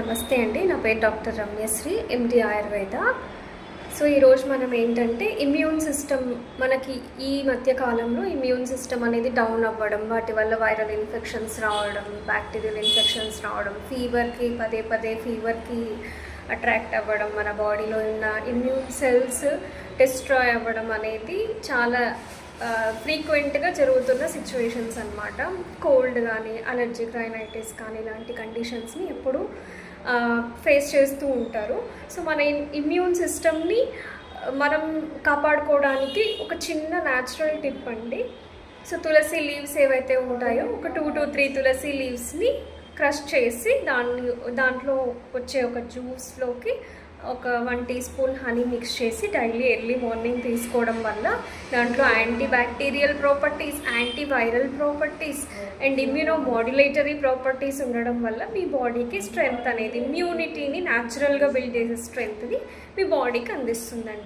నమస్తే అండి. నా పేరు డాక్టర్ రమ్యశ్రీ, ఎండి ఆయుర్వేద. సో ఈరోజు మనం ఏంటంటే ఇమ్యూన్ సిస్టమ్ మనకి ఈ మధ్య కాలంలో ఇమ్యూన్ సిస్టమ్ అనేది డౌన్ అవ్వడం, వాటి వల్ల వైరల్ ఇన్ఫెక్షన్స్ రావడం, బ్యాక్టీరియల్ ఇన్ఫెక్షన్స్ రావడం, పదే పదే ఫీవర్కి అట్రాక్ట్ అవ్వడం, మన బాడీలో ఉన్న ఇమ్యూన్ సెల్స్ డిస్ట్రాయ్ అవ్వడం అనేది చాలా ఫ్రీక్వెంట్గా జరుగుతున్న సిచ్యువేషన్స్ అనమాట. కోల్డ్ కానీ, అలర్జిక్ రైనైటిస్ కానీ ఇలాంటి కండిషన్స్ని ఎప్పుడు ఫేస్ చేస్తూ ఉంటారు. సో మన ఇమ్యూన్ సిస్టమ్ని మనం కాపాడుకోవడానికి ఒక చిన్న న్యాచురల్ టిప్ అండి. సో తులసి లీవ్స్ ఏవైతే ఉంటాయో ఒక 2 to 3 తులసి లీవ్స్ని క్రష్ చేసి దాంట్లో వచ్చే ఒక జ్యూస్లోకి ఒక 1 teaspoon హనీ మిక్స్ చేసి డైలీ ఎర్లీ మార్నింగ్ తీసుకోవడం వల్ల దాంట్లో antibacterial properties, antiviral properties and immunomodulatory properties ఉండడం వల్ల మీ బాడీకి స్ట్రెంగ్త్ అనేది, ఇమ్యూనిటీని న్యాచురల్గా బిల్డ్ చేసే స్ట్రెంగ్త్ని మీ బాడీకి అందిస్తుందండి.